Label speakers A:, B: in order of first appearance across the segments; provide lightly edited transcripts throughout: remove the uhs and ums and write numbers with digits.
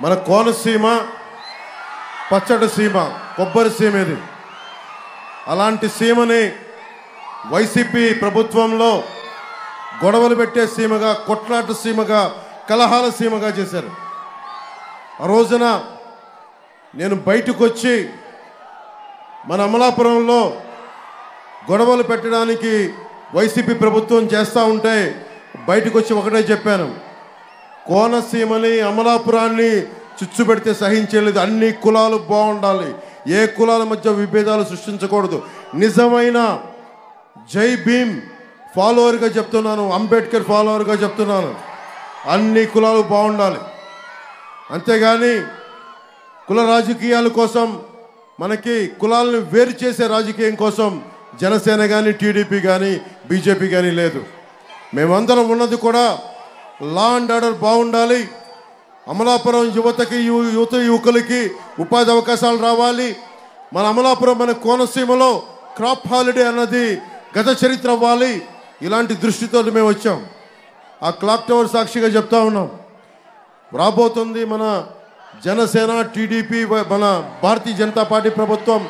A: మన కోనసీమ పచ్చడి సీమ, కొబ్బరి సీమ ఇది. అలాంటి సీమని వైసీపీ ప్రభుత్వంలో గొడవలు పెట్టే సీమగా, కొట్లాట సీమగా, కలహాల సీమగా చేశారు. ఆ రోజున నేను బయటకు వచ్చి మన అమలాపురంలో గొడవలు పెట్టడానికి వైసీపీ ప్రభుత్వం చేస్తూ ఉంటే బయటకు వచ్చి ఒకటే చెప్పాను, కోనసీమని అమలాపురాన్ని చిచ్చు పెడితే సహించలేదు. అన్ని కులాలు బాగుండాలి, ఏ కులాల మధ్య విభేదాలు సృష్టించకూడదు. నిజమైన జై భీమ్ ఫాలోవర్గా చెప్తున్నాను, అంబేద్కర్ ఫాలోవర్గా చెప్తున్నాను, అన్ని కులాలు బాగుండాలి. అంతేగాని కుల రాజకీయాల కోసం, మనకి కులాలను వేరు చేసే రాజకీయం కోసం జనసేన కానీ, టీడీపీ కానీ, బీజేపీ కానీ లేదు. మేమందరం ఉన్నది కూడా లా అండ్ ఆర్డర్ బాగుండాలి. అమలాపురం యువతకి, యువకులకి ఉపాధి అవకాశాలు రావాలి. మన అమలాపురం, మన కోనసీమలో క్రాప్ హాలిడే అన్నది గత చరిత్ర అవ్వాలి. ఇలాంటి దృష్టితో మేము వచ్చాం. ఆ క్లాక్ టవర్ సాక్షిగా చెప్తా ఉన్నాం, రాబోతుంది మన జనసేన, టీడీపీ, మన భారతీయ జనతా పార్టీ ప్రభుత్వం,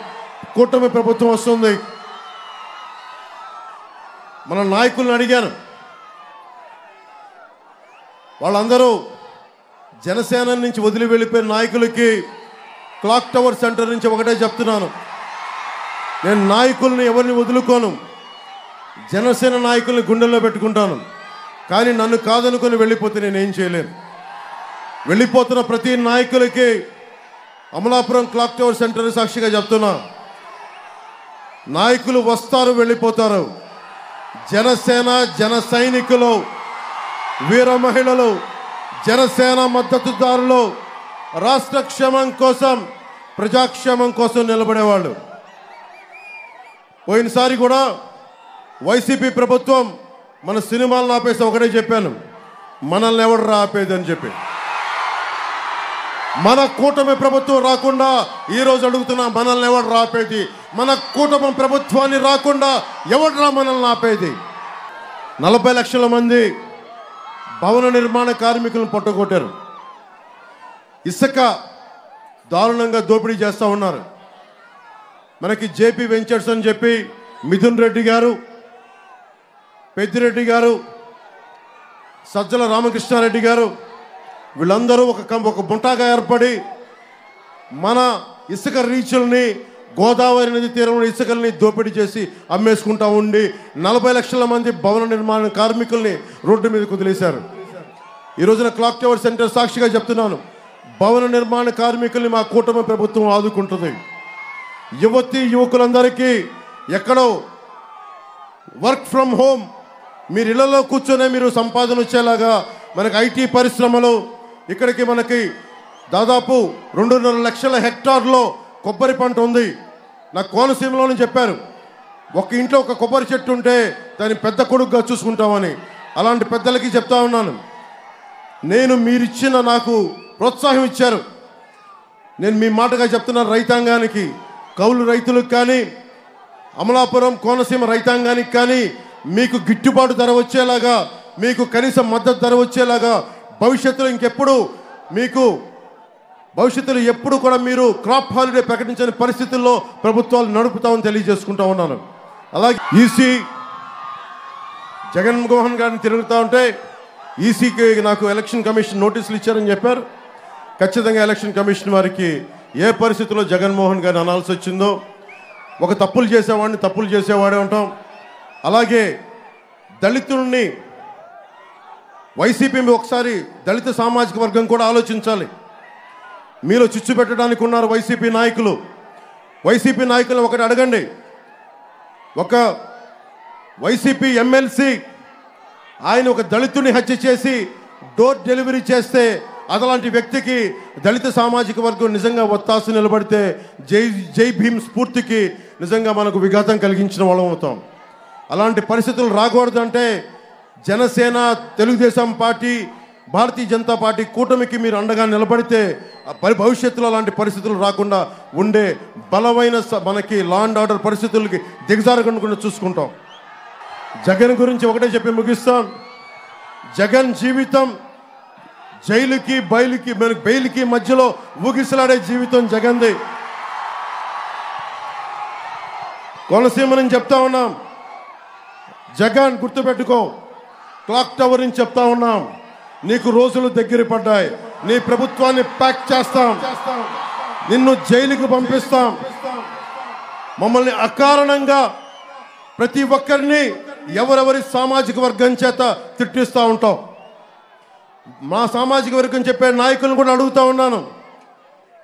A: కూటమి ప్రభుత్వం వస్తుంది. మన నాయకులను అడిగాను, వాళ్ళందరూ జనసేన నుంచి వదిలి వెళ్ళిపోయిన నాయకులకి క్లాక్ టవర్ సెంటర్ నుంచి ఒకటే చెప్తున్నాను, నేను నాయకుల్ని ఎవరిని వదులుకోను, జనసేన నాయకుల్ని గుండెల్లో పెట్టుకుంటాను. కానీ నన్ను కాదనుకొని వెళ్ళిపోతే నేనేం చేయలేను. వెళ్ళిపోతున్న ప్రతి నాయకులకి అమలాపురం క్లాక్ టవర్ సెంటర్ సాక్షిగా చెప్తున్నా, నాయకులు వస్తారు, వెళ్ళిపోతారు. జనసేన జన సైనికులు, వీర మహిళలు, జనసేన మద్దతుదారులు రాష్ట్ర క్షేమం కోసం, ప్రజాక్షేమం కోసం నిలబడేవాళ్ళు. పోయినసారి కూడా వైసీపీ ప్రభుత్వం మన సినిమాలను ఆపేసి ఒకటే చెప్పాను, మనల్ని ఎవడు ఆపేది అని చెప్పి. మన కూటమి ప్రభుత్వం రాకుండా ఈరోజు అడుగుతున్నా, మనల్ని ఎవడు ఆపేది? మన కూటమి ప్రభుత్వాన్ని రాకుండా ఎవడ్రా మనల్ని ఆపేది? 40 లక్షల మంది భవన నిర్మాణ కార్మికులను పట్టుకొట్టారు. ఇసుక దారుణంగా దోపిడీ చేస్తూ ఉన్నారు. మనకి జేపీ వెంచర్స్ అని చెప్పి మిథున్ రెడ్డి గారు, పెద్దిరెడ్డి గారు, సజ్జల రామకృష్ణారెడ్డి గారు, వీళ్ళందరూ ఒక బుంటాగా ఏర్పడి మన ఇసుక రీచుల్ని, గోదావరి నది తీరంలో ఇసుకల్ని దోపిడీ చేసి అమ్మేసుకుంటా ఉండి 40 లక్షల మంది భవన నిర్మాణ కార్మికుల్ని రోడ్డు మీద కుదిలేశారు. ఈ రోజున క్లాక్ టవర్ సెంటర్ సాక్షిగా చెప్తున్నాను, భవన నిర్మాణ కార్మికుల్ని మా కూటమి ప్రభుత్వం ఆదుకుంటుంది. యువతి యువకులందరికీ ఎక్కడో వర్క్ ఫ్రమ్ హోమ్, మీరు ఇళ్లలో కూర్చొనే మీరు సంపాదన వచ్చేలాగా మనకి ఐటీ పరిశ్రమలు, ఇక్కడికి మనకి దాదాపు 2.5 లక్షల హెక్టార్లో కొబ్బరి పంట ఉంది. నాకు కోనసీమలోనే చెప్పారు, ఒక ఇంట్లో ఒక కొబ్బరి చెట్టు ఉంటే దాన్ని పెద్ద కొడుకుగా చూసుకుంటామని. అలాంటి పెద్దలకి చెప్తా ఉన్నాను, నేను మీరిచ్చిన, నాకు ప్రోత్సాహం ఇచ్చారు. నేను మీ మాటగా చెప్తున్నాను, రైతాంగానికి, కౌలు రైతులకు కానీ, అమలాపురం కోనసీమ రైతాంగానికి కానీ మీకు గిట్టుబాటు ధర వచ్చేలాగా, మీకు కనీస మద్దతు ధర వచ్చేలాగా భవిష్యత్తులో ఇంకెప్పుడు మీకు భవిష్యత్తులో ఎప్పుడు కూడా మీరు క్రాప్ హాలిడే ప్రకటించని పరిస్థితుల్లో ప్రభుత్వాలు నడుపుతామని తెలియజేసుకుంటా ఉన్నాను. అలాగే ఈసీ జగన్మోహన్ గారిని తిరుగుతూ ఉంటే ఈసీకి నాకు ఎలక్షన్ కమిషన్ నోటీసులు ఇచ్చారని చెప్పారు. ఖచ్చితంగా ఎలక్షన్ కమిషన్ వారికి ఏ పరిస్థితుల్లో జగన్మోహన్ గారిని అనాల్సి వచ్చిందో, ఒక తప్పులు చేసేవాడిని తప్పులు చేసేవాడే ఉంటాం. అలాగే దళితుల్ని, వైసీపీ ఒకసారి దళిత సామాజిక వర్గం కూడా ఆలోచించాలి. మీలో చిచ్చు పెట్టడానికి ఉన్నారు వైసీపీ నాయకులు. వైసీపీ నాయకులను ఒకటి అడగండి, ఒక వైసీపీ ఎమ్మెల్సీ ఆయన ఒక దళితుని హత్య చేసి డోర్ డెలివరీ చేస్తే, అలాంటి వ్యక్తికి దళిత సామాజిక వర్గం నిజంగా ఒత్తాసు నిలబడితే జై భీమ్ స్ఫూర్తికి నిజంగా మనకు విఘాతం కలిగించిన వాళ్ళం అవుతాం. అలాంటి పరిస్థితులు రాకూడదంటే జనసేన, తెలుగుదేశం పార్టీ, భారతీయ జనతా పార్టీ కూటమికి మీరు అండగా నిలబడితే భవిష్యత్తులో అలాంటి పరిస్థితులు రాకుండా ఉండే బలమైన మనకి లా అండ్ ఆర్డర్ పరిస్థితులకి దిగజారకుండా చూసుకుంటాం. జగన్ గురించి ఒకటే చెప్పి ముగిస్తాం, జగన్ జీవితం జైలుకి బెయిల్కి మధ్యలో ఊగిసలాడే జీవితం జగన్ది. కోనసీమ నుంచి చెప్తా ఉన్నాం, జగన్ గుర్తుపెట్టుకో, క్లాక్ టవర్ నుంచి చెప్తా ఉన్నాం, నీకు రోజులు దగ్గర పడ్డాయి, నీ ప్రభుత్వాన్ని ప్యాక్ చేస్తాం, నిన్ను జైలుకు పంపిస్తాం. మమ్మల్ని అకారణంగా ప్రతి ఒక్కరిని ఎవరెవరి సామాజిక వర్గం చేత తిట్టిస్తూ ఉంటాం. మా సామాజిక వర్గం చెప్పే నాయకులను కూడా అడుగుతా ఉన్నాను,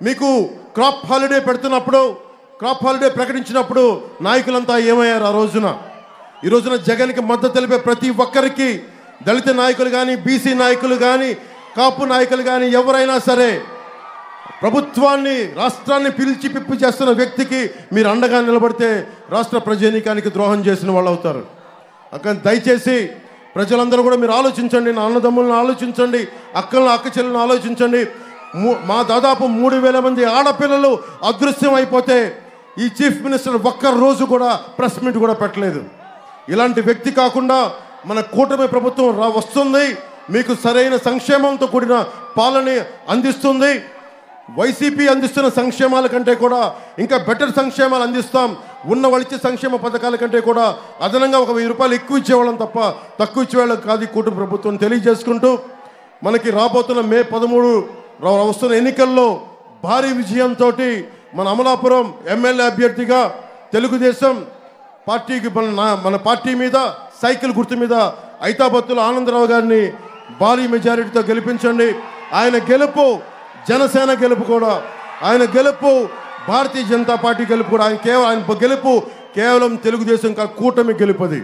A: మీకు క్రాప్ హాలిడే పెడుతున్నప్పుడు, క్రాప్ హాలిడే ప్రకటించినప్పుడు నాయకులంతా ఏమయ్యారు? ఈ రోజున జగన్కి మద్దతు తెలిపే ప్రతి ఒక్కరికి, దళిత నాయకులు కానీ, బీసీ నాయకులు కానీ, కాపు నాయకులు కానీ, ఎవరైనా సరే ప్రభుత్వాన్ని, రాష్ట్రాన్ని పిలిచి పిప్పి చేస్తున్న వ్యక్తికి మీరు అండగా నిలబడితే రాష్ట్ర ప్రజానీకానికి ద్రోహం చేసిన వాళ్ళు అవుతారు. అక్కడ దయచేసి ప్రజలందరూ కూడా మీరు ఆలోచించండి, నా అన్నదమ్ములను ఆలోచించండి, అక్క చెల్లెలను ఆలోచించండి. మా దాదాపు 3,000 మంది ఆడపిల్లలు అదృశ్యం అయిపోతే ఈ చీఫ్ మినిస్టర్ ఒక్క రోజు కూడా ప్రెస్ మీట్ కూడా పెట్టలేదు. ఇలాంటి వ్యక్తి కాకుండా మన కూటమి ప్రభుత్వం వస్తుంది, మీకు సరైన సంక్షేమంతో కూడిన పాలన అందిస్తుంది. వైసీపీ అందిస్తున్న సంక్షేమాల కంటే కూడా ఇంకా బెటర్ సంక్షేమాలు అందిస్తాం. ఉన్న వాళ్ళిచ్చే సంక్షేమ పథకాల కంటే కూడా అదనంగా 1,000 రూపాయలు ఎక్కువ ఇచ్చేవాళ్ళం తప్ప తక్కువ ఇచ్చేవాళ్ళం కాదు కూటమి ప్రభుత్వం తెలియజేసుకుంటూ, మనకి రాబోతున్న మే 13 వస్తున్న ఎన్నికల్లో భారీ విజయంతో మన అమలాపురం ఎమ్మెల్యే అభ్యర్థిగా తెలుగుదేశం పార్టీకి మన పార్టీ మీద సైకిల్ గుర్తు మీద ఐతాబత్తుల ఆనందరావు గారిని భారీ మెజారిటీతో గెలిపించండి. ఆయన గెలుపు జనసేన గెలుపు కూడా, ఆయన గెలుపు భారతీయ జనతా పార్టీ గెలుపు కూడా, ఆయన గెలుపు కేవలం తెలుగుదేశం కూటమి గెలుపది.